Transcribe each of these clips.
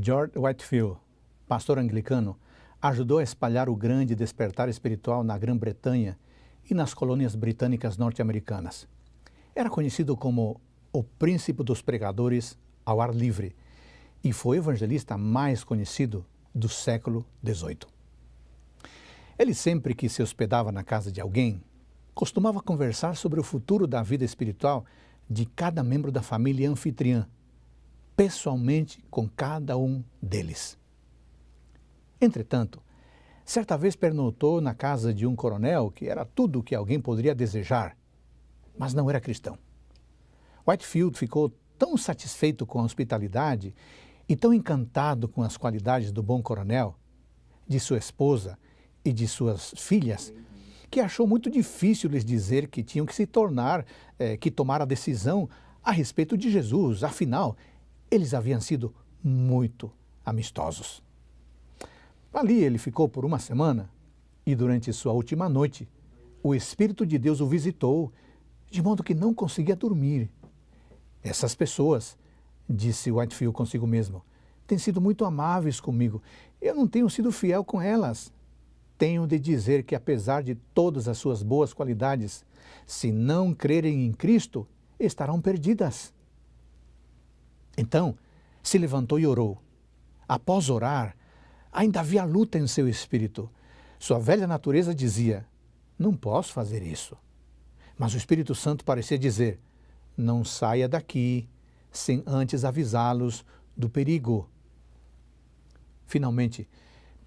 George Whitefield, pastor anglicano, ajudou a espalhar o grande despertar espiritual na Grã-Bretanha e nas colônias britânicas norte-americanas. Era conhecido como o príncipe dos pregadores ao ar livre e foi o evangelista mais conhecido do século XVIII. Ele sempre que se hospedava na casa de alguém, costumava conversar sobre o futuro da vida espiritual de cada membro da família anfitriã, pessoalmente com cada um deles. Entretanto, certa vez pernotou na casa de um coronel que era tudo o que alguém poderia desejar, mas não era cristão. Whitefield ficou tão satisfeito com a hospitalidade e tão encantado com as qualidades do bom coronel, de sua esposa e de suas filhas, que achou muito difícil lhes dizer que tinham que tomar a decisão a respeito de Jesus. Afinal, eles haviam sido muito amistosos. Ali ele ficou por uma semana e durante sua última noite, o Espírito de Deus o visitou, de modo que não conseguia dormir. Essas pessoas, disse Whitefield consigo mesmo, têm sido muito amáveis comigo. Eu não tenho sido fiel com elas. Tenho de dizer que, apesar de todas as suas boas qualidades, se não crerem em Cristo, estarão perdidas. Então, se levantou e orou. Após orar, ainda havia luta em seu espírito. Sua velha natureza dizia, não posso fazer isso. Mas o Espírito Santo parecia dizer, não saia daqui sem antes avisá-los do perigo. Finalmente,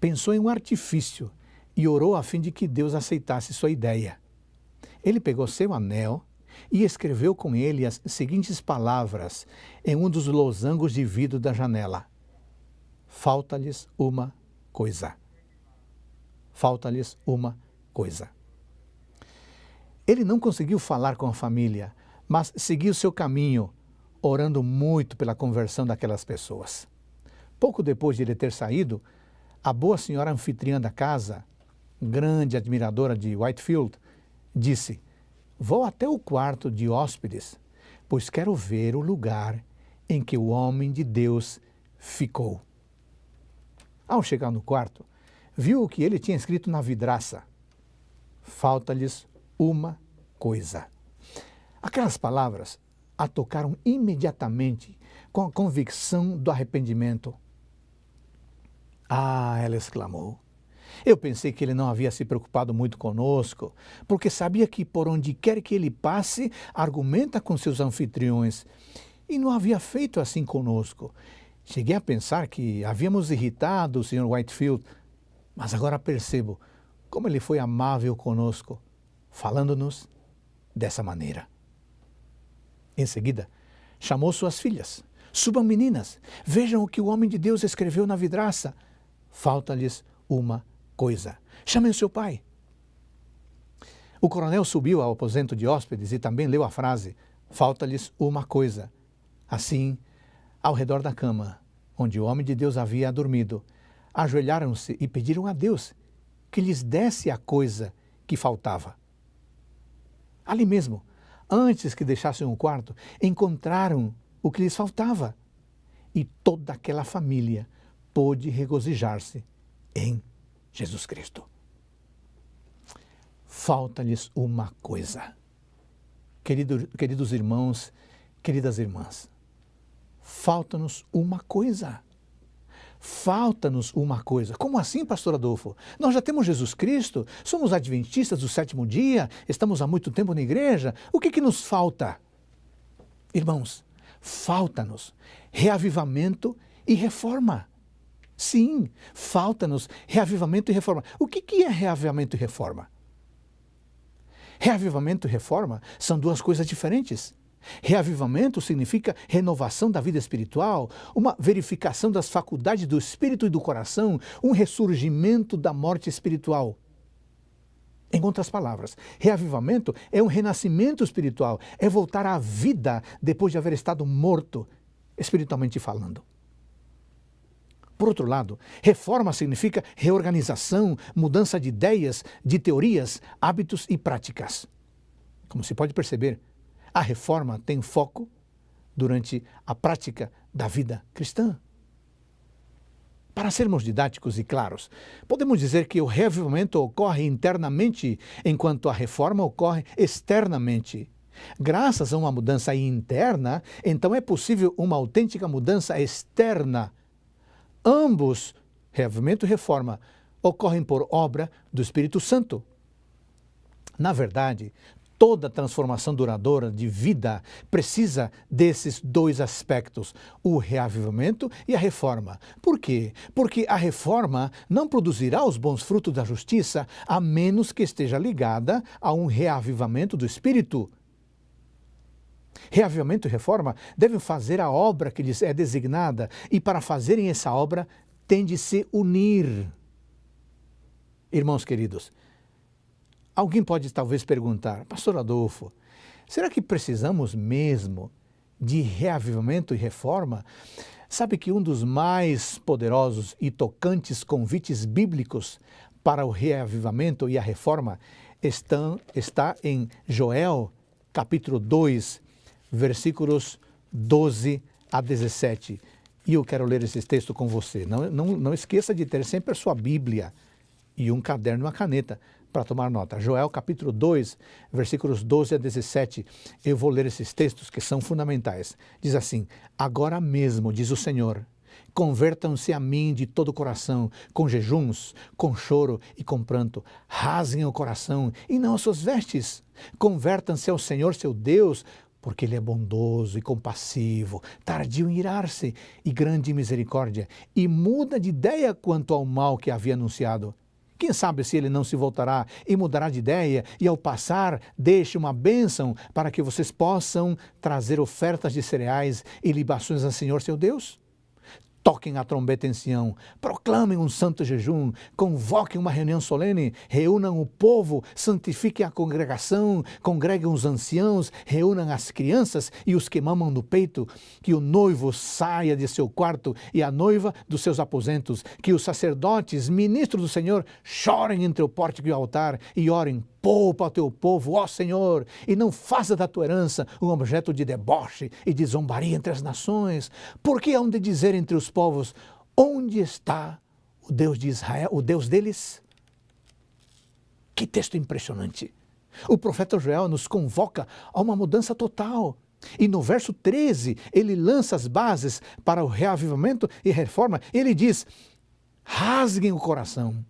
pensou em um artifício e orou a fim de que Deus aceitasse sua ideia. Ele pegou seu anel e escreveu com ele as seguintes palavras em um dos losangos de vidro da janela. Falta-lhes uma coisa. Falta-lhes uma coisa. Ele não conseguiu falar com a família, mas seguiu seu caminho, orando muito pela conversão daquelas pessoas. Pouco depois de ele ter saído, a boa senhora anfitriã da casa, grande admiradora de Whitefield, disse, vou até o quarto de hóspedes, pois quero ver o lugar em que o homem de Deus ficou. Ao chegar no quarto, viu o que ele tinha escrito na vidraça. Falta-lhes uma coisa. Aquelas palavras a tocaram imediatamente com a convicção do arrependimento. Ah, ela exclamou. Eu pensei que ele não havia se preocupado muito conosco, porque sabia que por onde quer que ele passe, argumenta com seus anfitriões, e não havia feito assim conosco. Cheguei a pensar que havíamos irritado o Sr. Whitefield, mas agora percebo como ele foi amável conosco, falando-nos dessa maneira. Em seguida, chamou suas filhas. Subam, meninas, vejam o que o homem de Deus escreveu na vidraça. Falta-lhes uma coisa. Chamem o seu pai. O coronel subiu ao aposento de hóspedes e também leu a frase, falta-lhes uma coisa. Assim, ao redor da cama, onde o homem de Deus havia dormido, ajoelharam-se e pediram a Deus que lhes desse a coisa que faltava. Ali mesmo, antes que deixassem o quarto, encontraram o que lhes faltava. E toda aquela família pôde regozijar-se em Jesus Cristo. Falta-lhes uma coisa. Queridos irmãos, queridas irmãs, falta-nos uma coisa. Falta-nos uma coisa. Como assim, pastor Adolfo? Nós já temos Jesus Cristo, somos adventistas do sétimo dia, estamos há muito tempo na igreja. O que nos falta? Irmãos, falta-nos reavivamento e reforma. Sim, falta-nos reavivamento e reforma. O que é reavivamento e reforma? Reavivamento e reforma são duas coisas diferentes. Reavivamento significa renovação da vida espiritual, uma verificação das faculdades do espírito e do coração, um ressurgimento da morte espiritual. Em outras palavras, reavivamento é um renascimento espiritual, é voltar à vida depois de haver estado morto, espiritualmente falando. Por outro lado, reforma significa reorganização, mudança de ideias, de teorias, hábitos e práticas. Como se pode perceber, a reforma tem foco durante a prática da vida cristã. Para sermos didáticos e claros, podemos dizer que o reavivamento ocorre internamente, enquanto a reforma ocorre externamente. Graças a uma mudança interna, então é possível uma autêntica mudança externa. Ambos, reavivamento e reforma, ocorrem por obra do Espírito Santo. Na verdade, toda transformação duradoura de vida precisa desses dois aspectos, o reavivamento e a reforma. Por quê? Porque a reforma não produzirá os bons frutos da justiça a menos que esteja ligada a um reavivamento do Espírito. Reavivamento e reforma devem fazer a obra que lhes é designada e para fazerem essa obra têm de se unir. Irmãos queridos, alguém pode talvez perguntar, Pastor Adolfo, será que precisamos mesmo de reavivamento e reforma? Sabe que um dos mais poderosos e tocantes convites bíblicos para o reavivamento e a reforma está em Joel, capítulo 2, versículos 12 a 17. E eu quero ler esse texto com você. Não esqueça de ter sempre a sua Bíblia e um caderno e uma caneta para tomar nota. Joel capítulo 2, versículos 12 a 17. Eu vou ler esses textos que são fundamentais. Diz assim: agora mesmo, diz o Senhor, convertam-se a mim de todo o coração, com jejuns, com choro e com pranto. Rasguem o coração e não as suas vestes. Convertam-se ao Senhor seu Deus, porque Ele é bondoso e compassivo, tardio em irar-se e grande em misericórdia, e muda de ideia quanto ao mal que havia anunciado. Quem sabe se ele não se voltará e mudará de ideia e ao passar deixe uma bênção para que vocês possam trazer ofertas de cereais e libações ao Senhor seu Deus? Toquem a trombeta em Sião, proclamem um santo jejum, convoquem uma reunião solene, reúnam o povo, santifiquem a congregação, congreguem os anciãos, reúnam as crianças e os que mamam no peito, que o noivo saia de seu quarto e a noiva dos seus aposentos, que os sacerdotes, ministros do Senhor, chorem entre o pórtico e o altar e orem: poupa ao teu povo, ó Senhor, e não faça da tua herança um objeto de deboche e de zombaria entre as nações, porque hão de dizer entre os povos: onde está o Deus de Israel, o Deus deles? Que texto impressionante! O profeta Joel nos convoca a uma mudança total. E no verso 13, ele lança as bases para o reavivamento e reforma. Ele diz: rasguem o coração.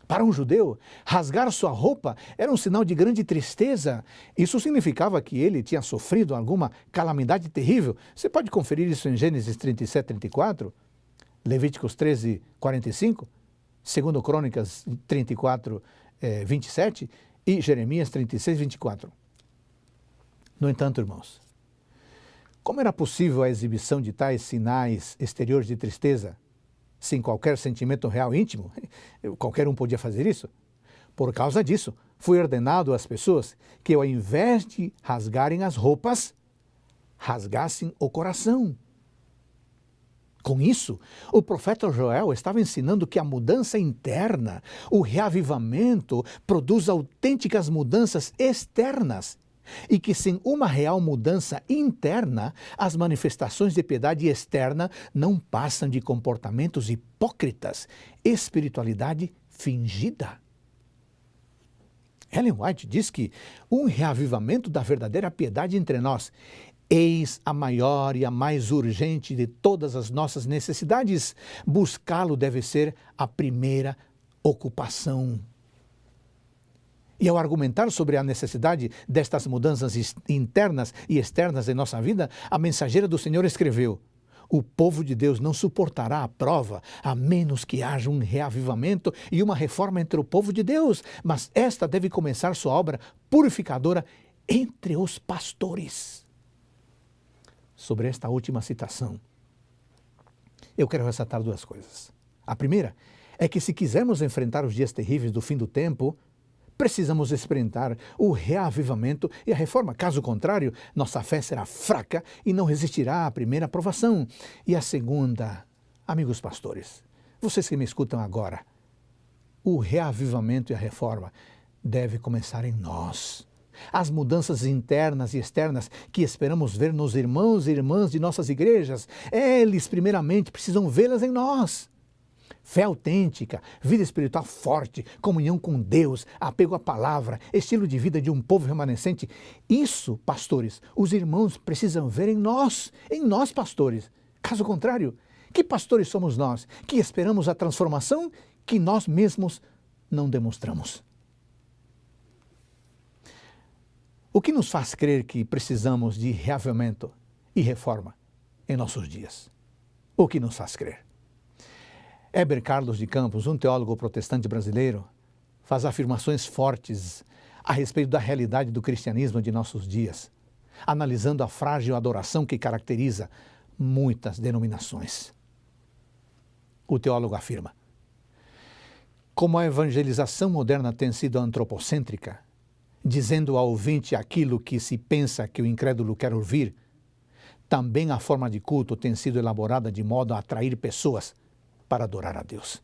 Para um judeu, rasgar sua roupa era um sinal de grande tristeza. Isso significava que ele tinha sofrido alguma calamidade terrível. Você pode conferir isso em Gênesis 37, 34, Levíticos 13, 45, 2 Crônicas 34, 27 e Jeremias 36, 24. No entanto, irmãos, como era possível a exibição de tais sinais exteriores de tristeza sem qualquer sentimento real íntimo? Qualquer um podia fazer isso. Por causa disso, foi ordenado às pessoas que, ao invés de rasgarem as roupas, rasgassem o coração. Com isso, o profeta Joel estava ensinando que a mudança interna, o reavivamento, produz autênticas mudanças externas e que sem uma real mudança interna, as manifestações de piedade externa não passam de comportamentos hipócritas, espiritualidade fingida. Ellen White diz que um reavivamento da verdadeira piedade entre nós: eis a maior e a mais urgente de todas as nossas necessidades. Buscá-lo deve ser a primeira ocupação. E ao argumentar sobre a necessidade destas mudanças internas e externas em nossa vida, a mensageira do Senhor escreveu: o povo de Deus não suportará a prova, a menos que haja um reavivamento e uma reforma entre o povo de Deus, mas esta deve começar sua obra purificadora entre os pastores. Sobre esta última citação, eu quero ressaltar duas coisas. A primeira é que, se quisermos enfrentar os dias terríveis do fim do tempo, precisamos experimentar o reavivamento e a reforma. Caso contrário, nossa fé será fraca e não resistirá à primeira provação. E a segunda, amigos pastores, vocês que me escutam agora, o reavivamento e a reforma deve começar em nós. As mudanças internas e externas que esperamos ver nos irmãos e irmãs de nossas igrejas, eles primeiramente precisam vê-las em nós. Fé autêntica, vida espiritual forte, comunhão com Deus, apego à palavra, estilo de vida de um povo remanescente. Isso, pastores, os irmãos precisam ver em nós pastores. Caso contrário, que pastores somos nós que esperamos a transformação que nós mesmos não demonstramos? O que nos faz crer que precisamos de reavivamento e reforma em nossos dias? O que nos faz crer? Heber Carlos de Campos, um teólogo protestante brasileiro, faz afirmações fortes a respeito da realidade do cristianismo de nossos dias, analisando a frágil adoração que caracteriza muitas denominações. O teólogo afirma: como a evangelização moderna tem sido antropocêntrica, dizendo ao ouvinte aquilo que se pensa que o incrédulo quer ouvir, também a forma de culto tem sido elaborada de modo a atrair pessoas para adorar a Deus.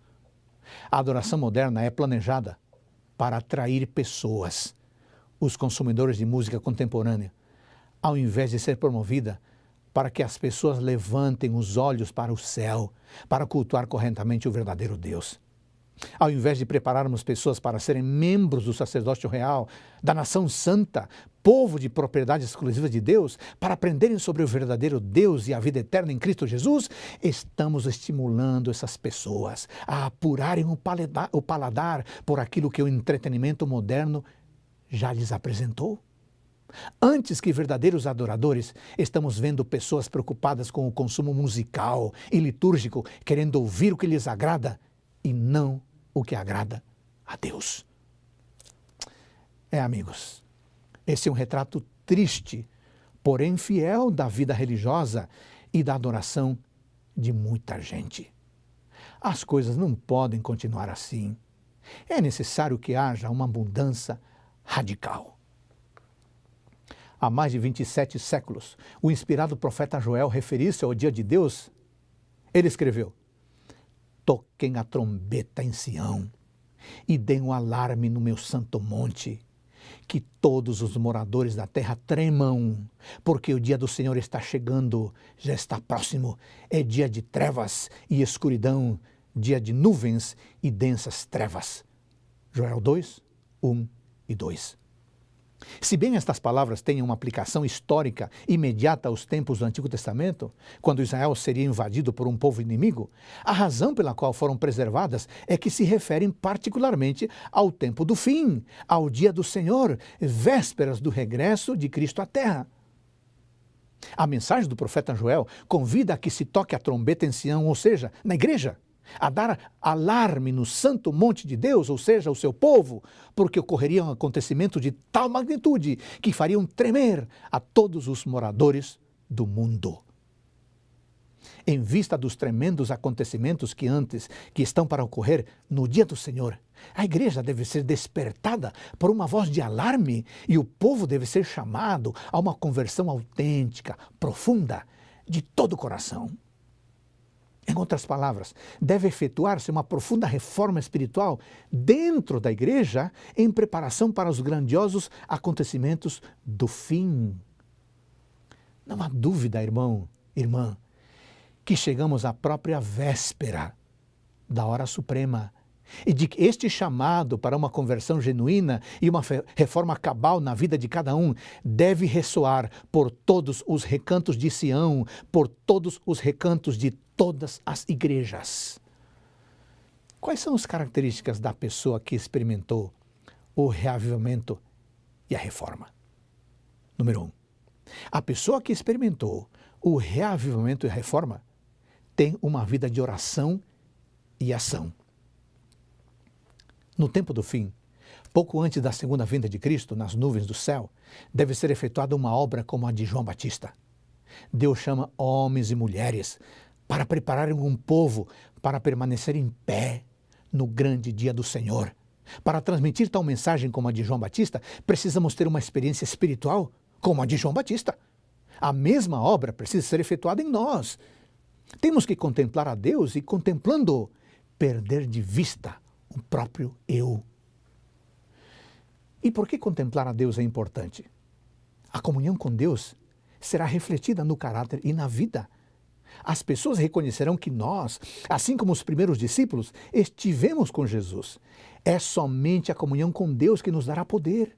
A adoração moderna é planejada para atrair pessoas, os consumidores de música contemporânea, ao invés de ser promovida para que as pessoas levantem os olhos para o céu, para cultuar corretamente o verdadeiro Deus. Ao invés de prepararmos pessoas para serem membros do sacerdócio real, da nação santa, povo de propriedade exclusiva de Deus, para aprenderem sobre o verdadeiro Deus e a vida eterna em Cristo Jesus, estamos estimulando essas pessoas a apurarem o paladar por aquilo que o entretenimento moderno já lhes apresentou. Antes que verdadeiros adoradores, estamos vendo pessoas preocupadas com o consumo musical e litúrgico, querendo ouvir o que lhes agrada e não o que agrada a Deus. Amigos, esse é um retrato triste, porém fiel da vida religiosa e da adoração de muita gente. As coisas não podem continuar assim. É necessário que haja uma mudança radical. Há mais de 27 séculos, o inspirado profeta Joel referisse ao dia de Deus. Ele escreveu: toquem a trombeta em Sião e deem um alarme no meu santo monte, que todos os moradores da terra tremam, porque o dia do Senhor está chegando, já está próximo, é dia de trevas e escuridão, dia de nuvens e densas trevas. Joel 2, 1 e 2. Se bem estas palavras têm uma aplicação histórica imediata aos tempos do Antigo Testamento, quando Israel seria invadido por um povo inimigo, a razão pela qual foram preservadas é que se referem particularmente ao tempo do fim, ao dia do Senhor, vésperas do regresso de Cristo à terra. A mensagem do profeta Joel convida a que se toque a trombeta em Sião, ou seja, na igreja, a dar alarme no santo monte de Deus, ou seja, o seu povo, porque ocorreria um acontecimento de tal magnitude que fariam tremer a todos os moradores do mundo. Em vista dos tremendos acontecimentos que estão para ocorrer no dia do Senhor, a igreja deve ser despertada por uma voz de alarme e o povo deve ser chamado a uma conversão autêntica, profunda, de todo o coração. Em outras palavras, deve efetuar-se uma profunda reforma espiritual dentro da igreja em preparação para os grandiosos acontecimentos do fim. Não há dúvida, irmão, irmã, que chegamos à própria véspera da hora suprema e de que este chamado para uma conversão genuína e uma reforma cabal na vida de cada um deve ressoar por todos os recantos de Sião, por todos os recantos de todas as igrejas. Quais são as características da pessoa que experimentou o reavivamento e a reforma? Número 1. A pessoa que experimentou o reavivamento e a reforma tem uma vida de oração e ação. No tempo do fim, pouco antes da segunda vinda de Cristo, nas nuvens do céu, deve ser efetuada uma obra como a de João Batista. Deus chama homens e mulheres para prepararem um povo para permanecer em pé no grande dia do Senhor. Para transmitir tal mensagem como a de João Batista, precisamos ter uma experiência espiritual como a de João Batista. A mesma obra precisa ser efetuada em nós. Temos que contemplar a Deus e, contemplando-o, perder de vista o próprio eu. E por que contemplar a Deus é importante? A comunhão com Deus será refletida no caráter e na vida. As pessoas reconhecerão que nós, assim como os primeiros discípulos, estivemos com Jesus. É somente a comunhão com Deus que nos dará poder.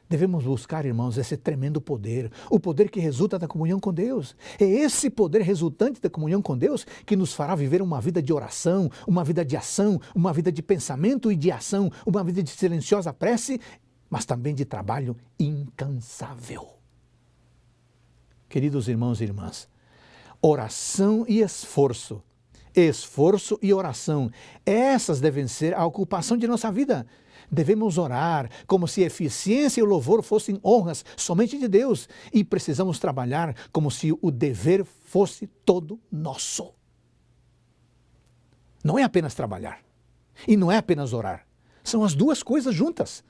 Devemos buscar, irmãos, esse tremendo poder, o poder que resulta da comunhão com Deus. É esse poder resultante da comunhão com Deus que nos fará viver uma vida de oração, uma vida de ação, uma vida de pensamento e de ação, uma vida de silenciosa prece, mas também de trabalho incansável. Queridos irmãos e irmãs, oração e esforço e oração, essas devem ser a ocupação de nossa vida. Devemos orar como se a eficiência e o louvor fossem honras somente de Deus e precisamos trabalhar como se o dever fosse todo nosso. Não é apenas trabalhar e não é apenas orar, são as duas coisas juntas,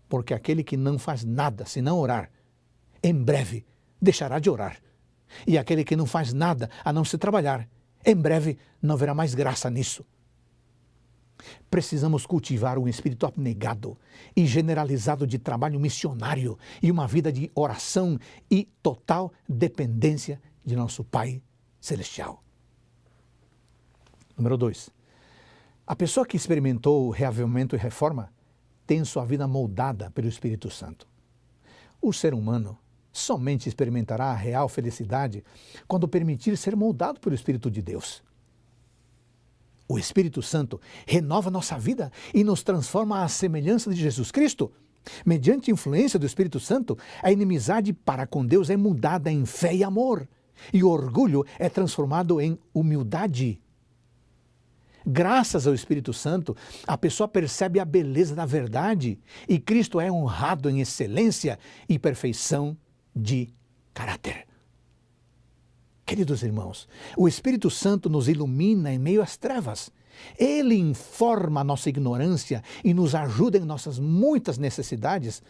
porque aquele que não faz nada senão orar, em breve deixará de orar, e aquele que não faz nada a não ser trabalhar, em breve não haverá mais graça nisso. Precisamos cultivar um espírito abnegado e generalizado de trabalho missionário e uma vida de oração e total dependência de nosso Pai Celestial. Número 2. A pessoa que experimentou o reavivamento e reforma tem sua vida moldada pelo Espírito Santo. O ser humano somente experimentará a real felicidade quando permitir ser moldado pelo Espírito de Deus. O Espírito Santo renova nossa vida e nos transforma à semelhança de Jesus Cristo. Mediante a influência do Espírito Santo, a inimizade para com Deus é mudada em fé e amor, e o orgulho é transformado em humildade. Graças ao Espírito Santo, a pessoa percebe a beleza da verdade e Cristo é honrado em excelência e perfeição de caráter. Queridos irmãos, o Espírito Santo nos ilumina em meio às trevas. Ele informa a nossa ignorância e nos ajuda em nossas muitas necessidades,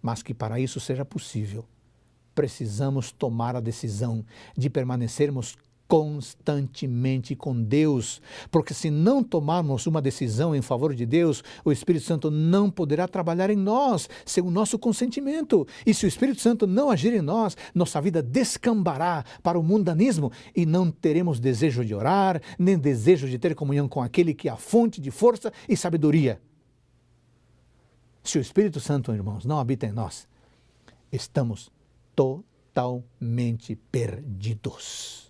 mas que para isso seja possível, precisamos tomar a decisão de permanecermos constantemente com Deus, porque se não tomarmos uma decisão em favor de Deus, o Espírito Santo não poderá trabalhar em nós sem o nosso consentimento. E se o Espírito Santo não agir em nós, nossa vida descambará para o mundanismo e não teremos desejo de orar, nem desejo de ter comunhão com aquele que é a fonte de força e sabedoria. Se o Espírito Santo, irmãos, não habita em nós, estamos totalmente perdidos.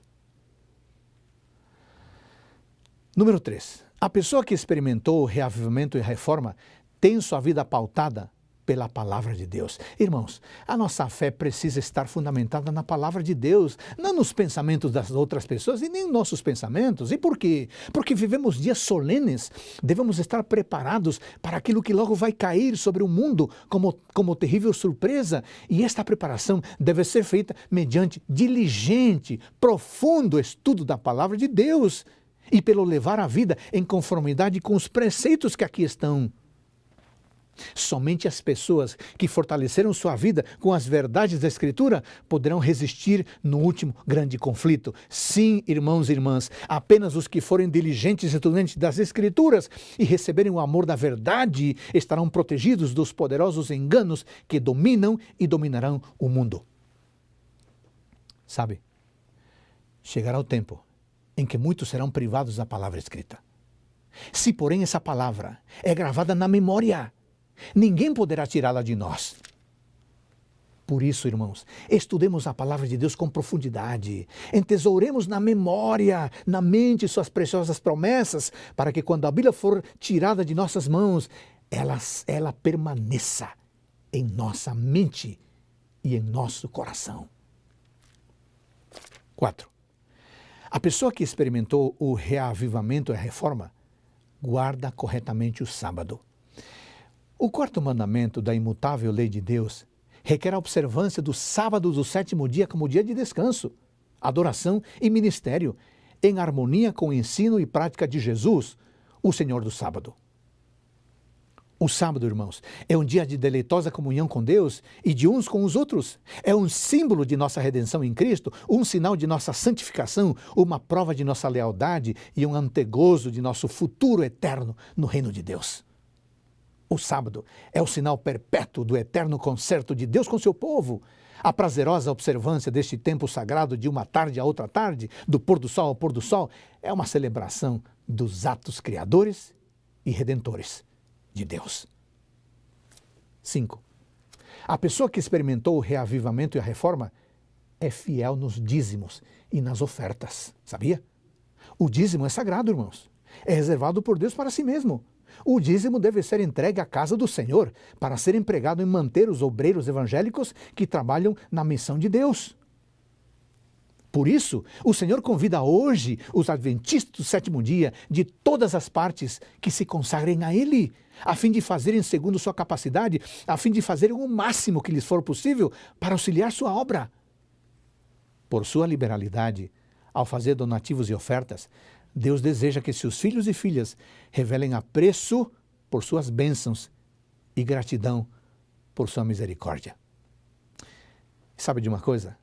Número 3. A pessoa que experimentou o reavivamento e a reforma tem sua vida pautada pela palavra de Deus. Irmãos, a nossa fé precisa estar fundamentada na palavra de Deus, não nos pensamentos das outras pessoas e nem nos nossos pensamentos. E por quê? Porque vivemos dias solenes, devemos estar preparados para aquilo que logo vai cair sobre o mundo como terrível surpresa. E esta preparação deve ser feita mediante diligente, profundo estudo da palavra de Deus e pelo levar a vida em conformidade com os preceitos que aqui estão. Somente as pessoas que fortaleceram sua vida com as verdades da Escritura poderão resistir no último grande conflito. Sim, irmãos e irmãs, apenas os que forem diligentes estudantes das Escrituras e receberem o amor da verdade estarão protegidos dos poderosos enganos que dominam e dominarão o mundo. Sabe, chegará o tempo em que muitos serão privados da palavra escrita. Se, porém, essa palavra é gravada na memória, ninguém poderá tirá-la de nós. Por isso, irmãos, estudemos a palavra de Deus com profundidade, entesouremos na memória, na mente, suas preciosas promessas, para que quando a Bíblia for tirada de nossas mãos, ela permaneça em nossa mente e em nosso coração. 4. A pessoa que experimentou o reavivamento e a reforma guarda corretamente o sábado. O quarto mandamento da imutável lei de Deus requer a observância do sábado do sétimo dia como dia de descanso, adoração e ministério, em harmonia com o ensino e prática de Jesus, o Senhor do sábado. O sábado, irmãos, é um dia de deleitosa comunhão com Deus e de uns com os outros. É um símbolo de nossa redenção em Cristo, um sinal de nossa santificação, uma prova de nossa lealdade e um antegozo de nosso futuro eterno no reino de Deus. O sábado é o sinal perpétuo do eterno concerto de Deus com seu povo. A prazerosa observância deste tempo sagrado de uma tarde a outra tarde, do pôr do sol ao pôr do sol, é uma celebração dos atos criadores e redentores de Deus. 5. A pessoa que experimentou o reavivamento e a reforma é fiel nos dízimos e nas ofertas, sabia? O dízimo é sagrado, irmãos. É reservado por Deus para si mesmo. O dízimo deve ser entregue à casa do Senhor para ser empregado em manter os obreiros evangélicos que trabalham na missão de Deus. Por isso, o Senhor convida hoje os adventistas do sétimo dia de todas as partes que se consagrem a Ele, a fim de fazerem segundo sua capacidade, a fim de fazerem o máximo que lhes for possível para auxiliar sua obra. Por sua liberalidade, ao fazer donativos e ofertas, Deus deseja que seus filhos e filhas revelem apreço por suas bênçãos e gratidão por sua misericórdia. Sabe de uma coisa?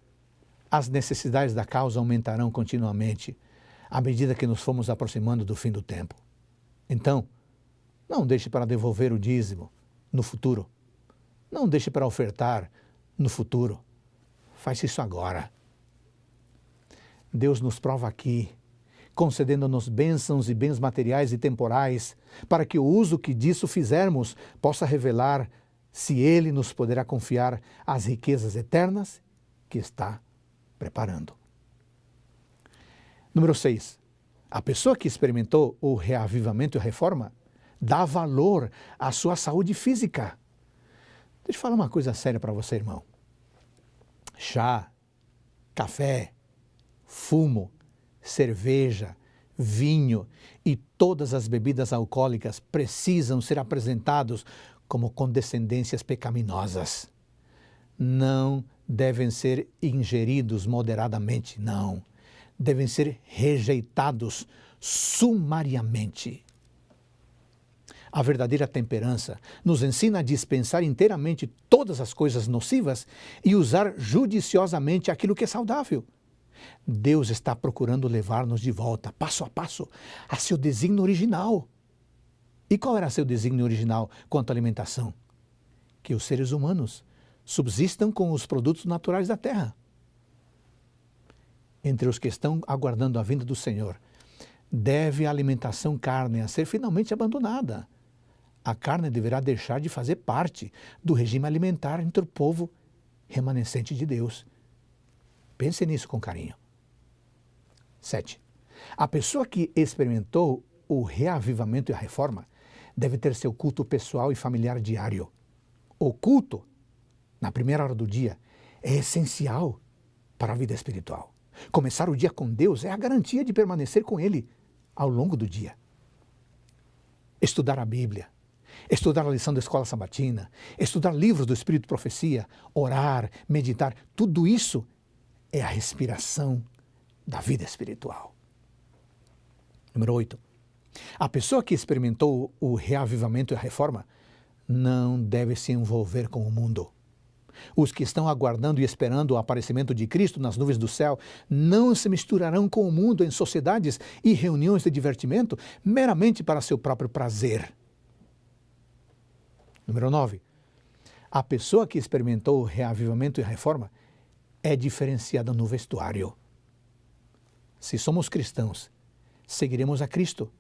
As necessidades da causa aumentarão continuamente à medida que nos formos aproximando do fim do tempo. Então, não deixe para devolver o dízimo no futuro. Não deixe para ofertar no futuro. Faça isso agora. Deus nos prova aqui, concedendo-nos bênçãos e bens materiais e temporais, para que o uso que disso fizermos possa revelar se Ele nos poderá confiar as riquezas eternas que está preparando. Número 6. A pessoa que experimentou o reavivamento e a reforma dá valor à sua saúde física. Deixa eu falar uma coisa séria para você, irmão. Chá, café, fumo, cerveja, vinho e todas as bebidas alcoólicas precisam ser apresentados como condescendências pecaminosas. Não devem ser ingeridos moderadamente, não. Devem ser rejeitados sumariamente. A verdadeira temperança nos ensina a dispensar inteiramente todas as coisas nocivas e usar judiciosamente aquilo que é saudável. Deus está procurando levar-nos de volta, passo a passo, a seu desígnio original. E qual era seu desígnio original quanto à alimentação? Que os seres humanos subsistam com os produtos naturais da terra. Entre os que estão aguardando a vinda do Senhor, deve a alimentação cárnea ser finalmente abandonada. A carne deverá deixar de fazer parte do regime alimentar entre o povo remanescente de Deus. Pense nisso com carinho. 7. A pessoa que experimentou o reavivamento e a reforma deve ter seu culto pessoal e familiar diário. O culto, na primeira hora do dia, é essencial para a vida espiritual. Começar o dia com Deus é a garantia de permanecer com Ele ao longo do dia. Estudar a Bíblia, estudar a lição da escola sabatina, estudar livros do Espírito de Profecia, orar, meditar, tudo isso é a respiração da vida espiritual. Número 8. A pessoa que experimentou o reavivamento e a reforma não deve se envolver com o mundo. Os que estão aguardando e esperando o aparecimento de Cristo nas nuvens do céu não se misturarão com o mundo em sociedades e reuniões de divertimento meramente para seu próprio prazer. Número 9. A pessoa que experimentou o reavivamento e a reforma é diferenciada no vestuário. Se somos cristãos, seguiremos a Cristo,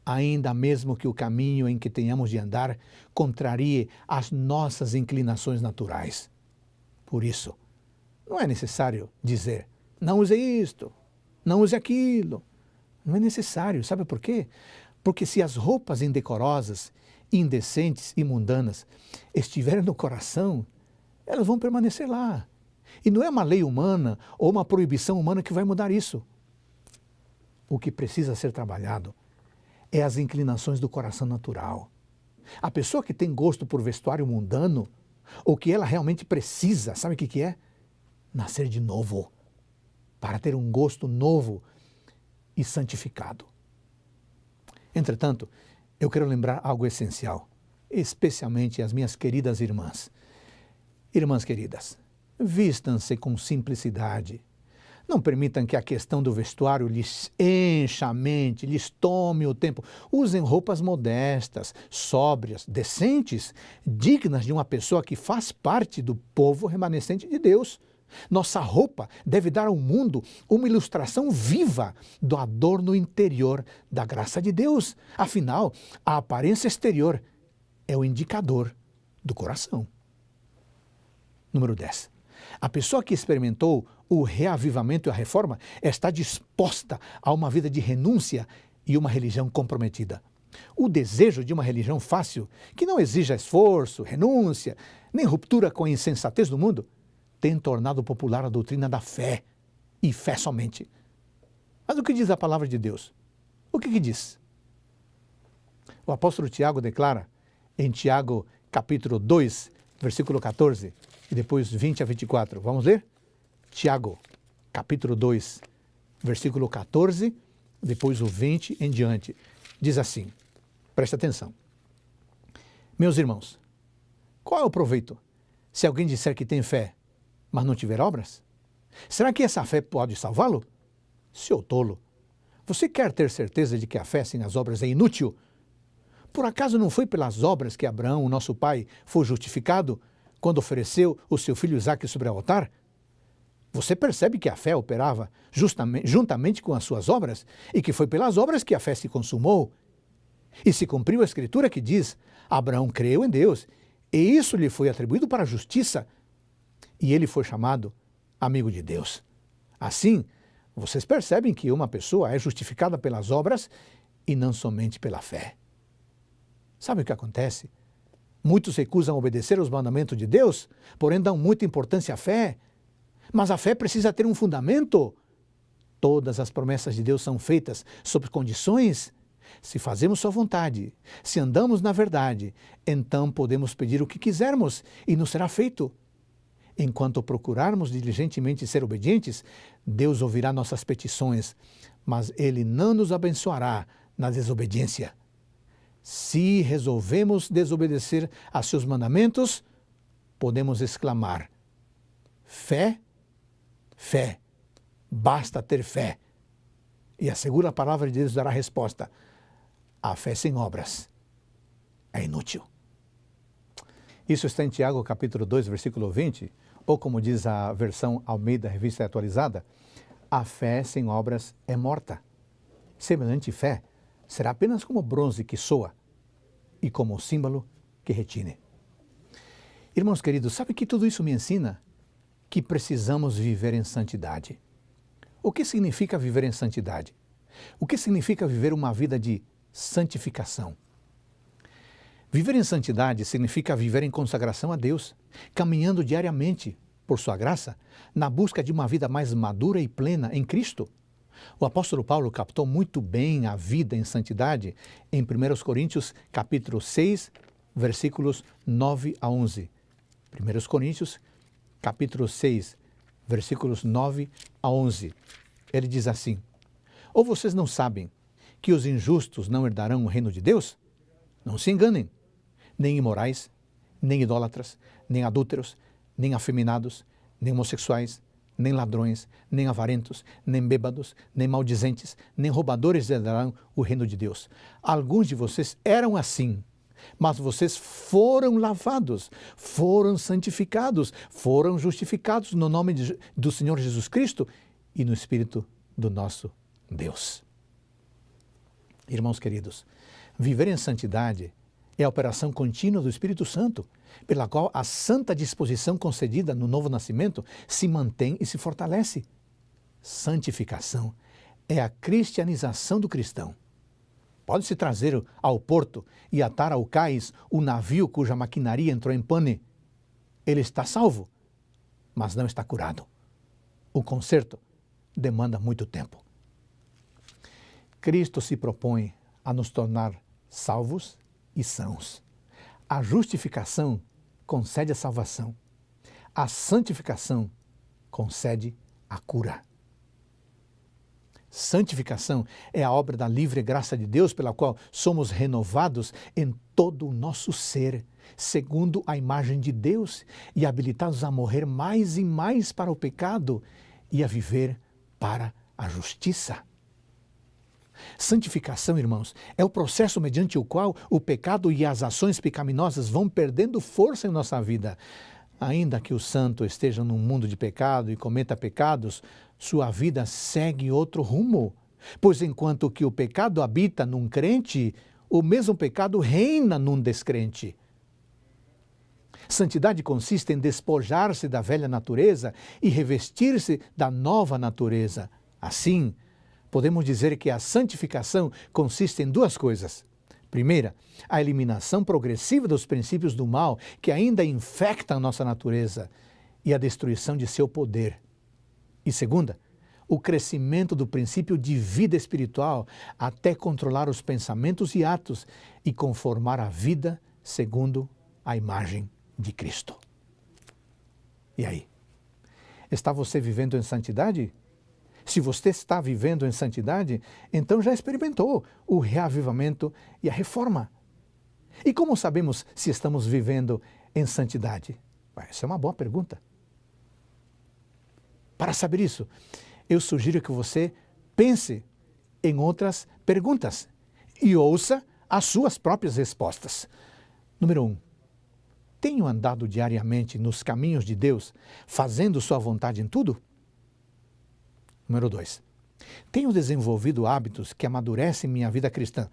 ainda mesmo que o caminho em que tenhamos de andar contrarie as nossas inclinações naturais. Por isso, não é necessário dizer, não use isto, não use aquilo. Não é necessário, sabe por quê? Porque se as roupas indecorosas, indecentes e mundanas estiverem no coração, elas vão permanecer lá. E não é uma lei humana ou uma proibição humana que vai mudar isso. O que precisa ser trabalhado é as inclinações do coração natural. A pessoa que tem gosto por vestuário mundano, o que ela realmente precisa, sabe o que é? Nascer de novo, para ter um gosto novo e santificado. Entretanto, eu quero lembrar algo essencial, especialmente as minhas queridas irmãs. Irmãs queridas, vistam-se com simplicidade. Não permitam que a questão do vestuário lhes encha a mente, lhes tome o tempo. Usem roupas modestas, sóbrias, decentes, dignas de uma pessoa que faz parte do povo remanescente de Deus. Nossa roupa deve dar ao mundo uma ilustração viva do adorno interior da graça de Deus. Afinal, a aparência exterior é o indicador do coração. Número 10. A pessoa que experimentou o reavivamento e a reforma está disposta a uma vida de renúncia e uma religião comprometida. O desejo de uma religião fácil, que não exija esforço, renúncia, nem ruptura com a insensatez do mundo, tem tornado popular a doutrina da fé, e fé somente. Mas o que diz a palavra de Deus? O que diz? O apóstolo Tiago declara, em Tiago capítulo 2, versículo 14, e depois 20 a 24. Vamos ler? Tiago, capítulo 2, versículo 14, depois o 20 em diante. Diz assim, preste atenção. Meus irmãos, qual é o proveito se alguém disser que tem fé, mas não tiver obras? Será que essa fé pode salvá-lo? Seu tolo, você quer ter certeza de que a fé sem as obras é inútil? Por acaso não foi pelas obras que Abraão, o nosso pai, foi justificado quando ofereceu o seu filho Isaque sobre o altar? Você percebe que a fé operava juntamente com as suas obras e que foi pelas obras que a fé se consumou. E se cumpriu a escritura que diz, Abraão creu em Deus e isso lhe foi atribuído para a justiça e ele foi chamado amigo de Deus. Assim, vocês percebem que uma pessoa é justificada pelas obras e não somente pela fé. Sabe o que acontece? Muitos recusam obedecer aos mandamentos de Deus, porém dão muita importância à fé. Mas a fé precisa ter um fundamento. Todas as promessas de Deus são feitas sob condições. Se fazemos sua vontade, se andamos na verdade, então podemos pedir o que quisermos e nos será feito. Enquanto procurarmos diligentemente ser obedientes, Deus ouvirá nossas petições, mas Ele não nos abençoará na desobediência. Se resolvemos desobedecer a seus mandamentos, podemos exclamar, fé, fé, basta ter fé. E a segura palavra de Deus dará a resposta, a fé sem obras é inútil. Isso está em Tiago capítulo 2, versículo 20, ou como diz a versão Almeida, revista atualizada, a fé sem obras é morta. Semelhante fé será apenas como bronze que soa e como símbolo que retine. Irmãos queridos, sabe que tudo isso me ensina? Que precisamos viver em santidade. O que significa viver em santidade? O que significa viver uma vida de santificação? Viver em santidade significa viver em consagração a Deus, caminhando diariamente, por sua graça, na busca de uma vida mais madura e plena em Cristo. O apóstolo Paulo captou muito bem a vida em santidade em 1 Coríntios capítulo 6, versículos 9 a 11. 1 Coríntios capítulo 6, versículos 9 a 11. Ele diz assim, ou vocês não sabem que os injustos não herdarão o reino de Deus? Não se enganem, nem imorais, nem idólatras, nem adúlteros, nem afeminados, nem homossexuais, nem ladrões, nem avarentos, nem bêbados, nem maldizentes, nem roubadores herdarão o reino de Deus. Alguns de vocês eram assim, mas vocês foram lavados, foram santificados, foram justificados no nome do Senhor Jesus Cristo e no Espírito do nosso Deus. Irmãos queridos, viver em santidade é a operação contínua do Espírito Santo, pela qual a santa disposição concedida no novo nascimento se mantém e se fortalece. Santificação é a cristianização do cristão. Pode-se trazer ao porto e atar ao cais o navio cuja maquinaria entrou em pane. Ele está salvo, mas não está curado. O conserto demanda muito tempo. Cristo se propõe a nos tornar salvos e sãos. A justificação concede a salvação. A santificação concede a cura. Santificação é a obra da livre graça de Deus pela qual somos renovados em todo o nosso ser, segundo a imagem de Deus, e habilitados a morrer mais e mais para o pecado e a viver para a justiça. Santificação, irmãos, é o processo mediante o qual o pecado e as ações pecaminosas vão perdendo força em nossa vida. Ainda que o santo esteja num mundo de pecado e cometa pecados, sua vida segue outro rumo. Pois enquanto que o pecado habita num crente, o mesmo pecado reina num descrente. Santidade consiste em despojar-se da velha natureza e revestir-se da nova natureza. Assim, podemos dizer que a santificação consiste em duas coisas. Primeira, a eliminação progressiva dos princípios do mal que ainda infectam a nossa natureza e a destruição de seu poder. E segunda, o crescimento do princípio de vida espiritual até controlar os pensamentos e atos e conformar a vida segundo a imagem de Cristo. E aí? Está você vivendo em santidade? Se você está vivendo em santidade, então já experimentou o reavivamento e a reforma. E como sabemos se estamos vivendo em santidade? Essa é uma boa pergunta. Para saber isso, eu sugiro que você pense em outras perguntas e ouça as suas próprias respostas. Número 1. Tenho andado diariamente nos caminhos de Deus, fazendo sua vontade em tudo? Número 2. Tenho desenvolvido hábitos que amadurecem minha vida cristã?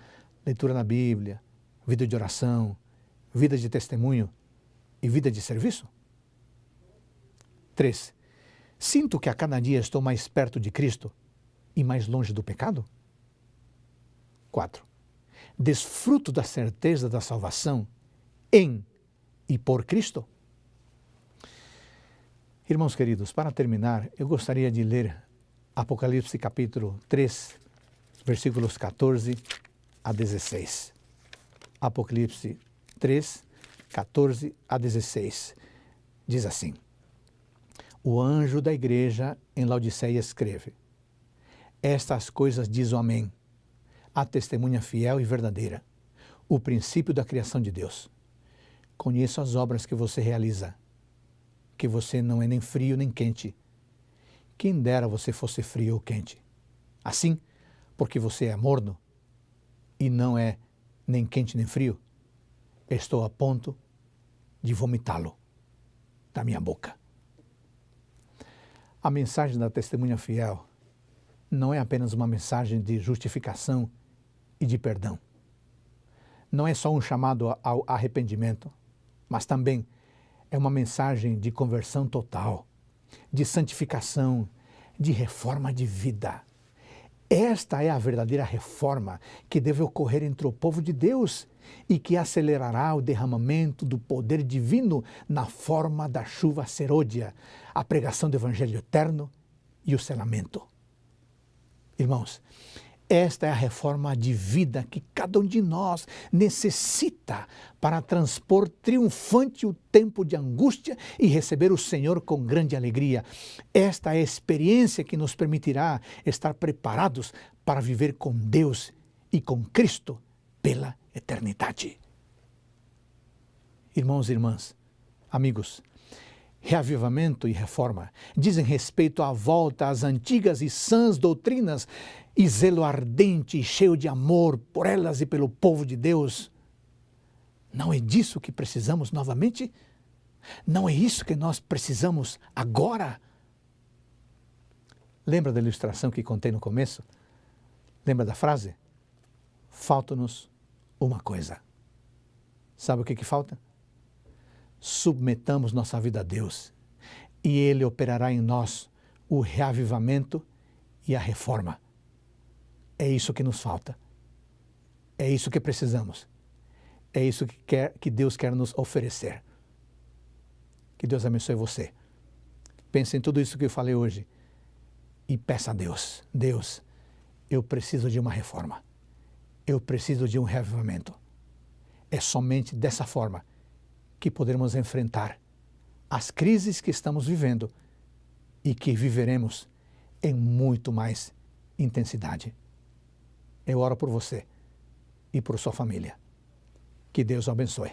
Leitura na Bíblia, vida de oração, vida de testemunho e vida de serviço? 3. Sinto que a cada dia estou mais perto de Cristo e mais longe do pecado? 4. Desfruto da certeza da salvação em e por Cristo? Irmãos queridos, para terminar, eu gostaria de ler Apocalipse capítulo 3, versículos 14 a 16. Apocalipse 3, 14 a 16. Diz assim: O anjo da igreja em Laodiceia escreve: Estas coisas diz o Amém, a testemunha fiel e verdadeira, o princípio da criação de Deus. Conheço as obras que você realiza, que você não é nem frio nem quente. Quem dera você fosse frio ou quente. Assim, porque você é morno e não é nem quente nem frio, estou a ponto de vomitá-lo da minha boca. A mensagem da testemunha fiel não é apenas uma mensagem de justificação e de perdão. Não é só um chamado ao arrependimento, mas também é uma mensagem de conversão total, de santificação, de reforma de vida. Esta é a verdadeira reforma que deve ocorrer entre o povo de Deus e que acelerará o derramamento do poder divino na forma da chuva serôdia, a pregação do Evangelho eterno e o selamento. Irmãos, esta é a reforma de vida que cada um de nós necessita para transpor triunfante o tempo de angústia e receber o Senhor com grande alegria. Esta é a experiência que nos permitirá estar preparados para viver com Deus e com Cristo pela eternidade. Irmãos e irmãs, amigos, reavivamento e reforma dizem respeito à volta às antigas e sãs doutrinas e zelo ardente e cheio de amor por elas e pelo povo de Deus. Não é disso que precisamos novamente? Não é isso que nós precisamos agora? Lembra da ilustração que contei no começo? Lembra da frase? Falta-nos uma coisa. Sabe o que falta? Submetamos nossa vida a Deus e Ele operará em nós o reavivamento e a reforma. É isso que nos falta. É isso que precisamos. É isso que Deus quer nos oferecer. Que Deus abençoe você. Pense em tudo isso que eu falei hoje e peça a Deus: Deus, eu preciso de uma reforma. Eu preciso de um reavivamento. É somente dessa forma que poderemos enfrentar as crises que estamos vivendo e que viveremos em muito mais intensidade. Eu oro por você e por sua família. Que Deus o abençoe.